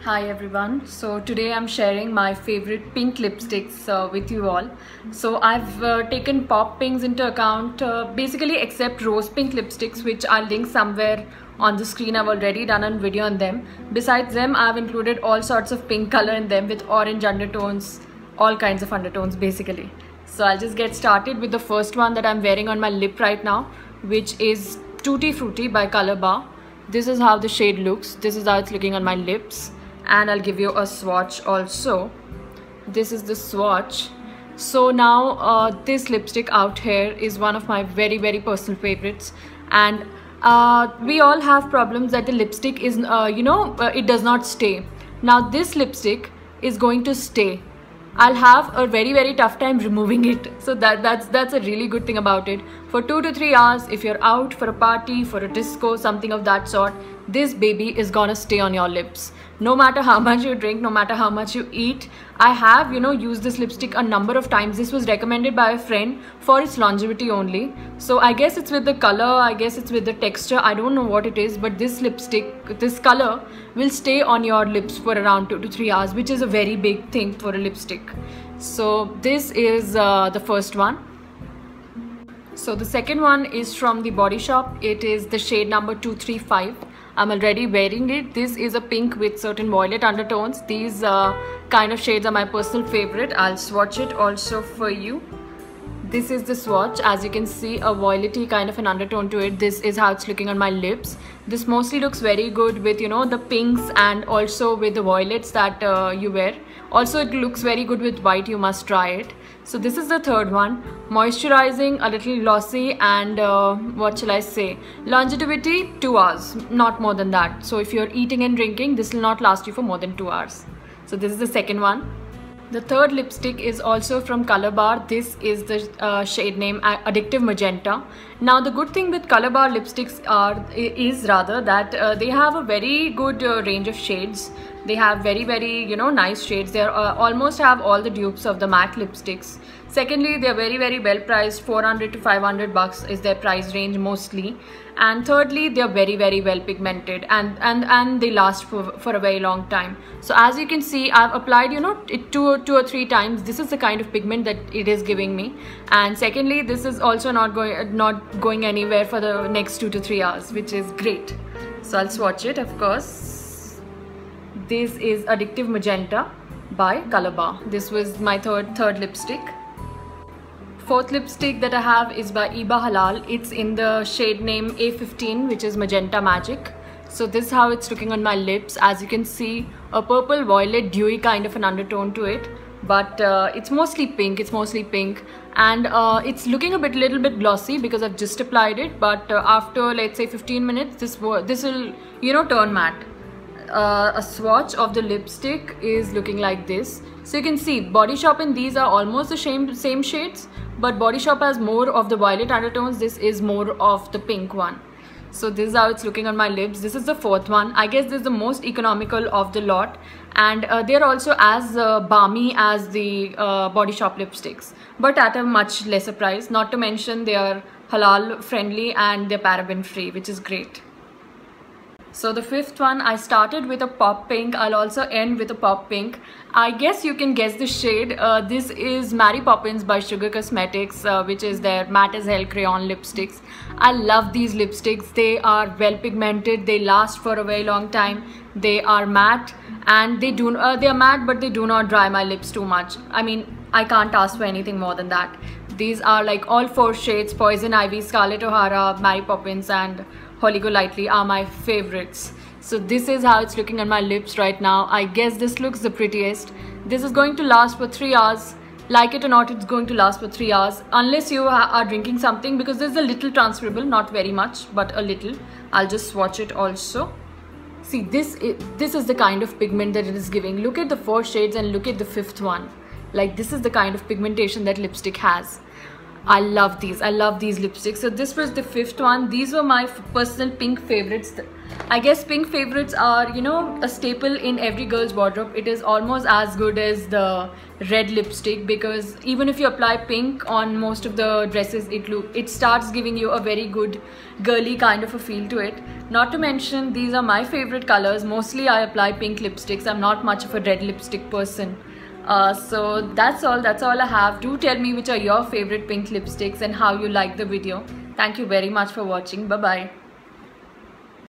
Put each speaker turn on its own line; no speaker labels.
Hi everyone. So today I'm sharing my favorite pink lipsticks with you all. So I've taken pop pinks into account, basically except rose pink lipsticks, which I'll link somewhere on the screen. I've already done a video on them. Besides them, I've included all sorts of pink color in them with orange undertones, all kinds of undertones basically. So I'll just get started with the first one that I'm wearing on my lip right now, which is Tutti Frutti by Color Bar. This is how the shade looks. This is how it's looking on my lips. And I'll give you a swatch also. This is the swatch. So now this lipstick out here is one of my very personal favorites, and we all have problems that the lipstick is it does not stay. Now this lipstick is going to stay. I'll have a very tough time removing it. So that's a really good thing about it. For 2 to 3 hours, if you're out for a party, for a disco, something of that sort, this baby is gonna stay on your lips. No matter how much you drink, no matter how much you eat. I have used this lipstick a number of times. This was recommended by a friend for its longevity only. So I guess it's with the color, I guess it's with the texture, I don't know what it is, but this lipstick, this color will stay on your lips for around 2 to 3 hours, which is a very big thing for a lipstick. So this is the first one. So the second one is from the Body Shop. It is the shade number 235. I'm already wearing it. This is a pink with certain violet undertones. These kind of shades are my personal favorite. I'll swatch it also for you. This is the swatch. As you can see, a violety kind of an undertone to it. This is how it's looking on my lips. This mostly looks very good with the pinks and also with the violets that you wear. Also it looks very good with white. You must try it. So this is the third one. Moisturizing, a little glossy, and what shall I say, longevity 2 hours, not more than that. So if you're eating and drinking, this will not last you for more than 2 hours. So this is the second one. The third lipstick is also from Color Bar. This is the shade name Addictive Magenta. Now the good thing with Color Bar lipsticks is that they have a very good range of shades. They have very nice shades. They almost have all the dupes of the MAC lipsticks. Secondly, they are very well priced. 400 to 500 bucks is their price range mostly. And thirdly, they are very well pigmented, and they last for a very long time. So as you can see, I've applied it two or three times. This is the kind of pigment that it is giving me. And secondly, this is also not going anywhere for the next 2 to 3 hours, which is great. So I'll swatch it, of course. This is Addictive Magenta by Color Bar. This was my third lipstick. Fourth lipstick that I have is by Iba Halal. It's in the shade name A15, which is Magenta Magic. So this is how it's looking on my lips. As you can see, a purple violet dewy kind of an undertone to it, but it's mostly pink. And it's looking a little bit glossy because I've just applied it, but after let's say 15 minutes, this will turn matte. A swatch of the lipstick is looking like this. So you can see Body Shop and these are almost the same shades, but Body Shop has more of the violet undertones. This is more of the pink one. So this is how it's looking on my lips. This is the fourth one. I guess this is the most economical of the lot, and they're also as balmy as the Body Shop lipsticks, but at a much lesser price. Not to mention they are halal friendly and they're paraben free, which is great. So the fifth one, I started with a pop pink. I'll also end with a pop pink. I guess you can guess the shade. This is Mary Poppins by Sugar Cosmetics, which is their matte as hell crayon lipsticks. I love these lipsticks. They are well pigmented. They last for a very long time. They are matte, and they are matte, but they do not dry my lips too much. I mean, I can't ask for anything more than that. These are like all 4 shades. Poison Ivy, Scarlet O'Hara, Mary Poppins, and Holly Golightly are my favorites. So this is how it's looking on my lips right now. I guess this looks the prettiest. This is going to last for 3 hours. Like it or not, it's going to last for 3 hours, unless you are drinking something, because there's a little transferable, not very much, but a little. I'll just swatch it also. See, this is the kind of pigment that it is giving. Look at the 4 shades and look at the 5th one. Like, this is the kind of pigmentation that lipstick has. I love these. I love these lipsticks. So this was the 5th one. These were my personal pink favorites. I guess pink favorites are, you know, a staple in every girl's wardrobe. It is almost as good as the red lipstick, because even if you apply pink on most of the dresses, it starts giving you a very good girly kind of a feel to it. Not to mention, these are my favorite colors. Mostly I apply pink lipsticks. I'm not much of a red lipstick person. So that's all I have. Do tell me which are your favorite pink lipsticks and how you like the video. Thank you very much for watching. Bye bye.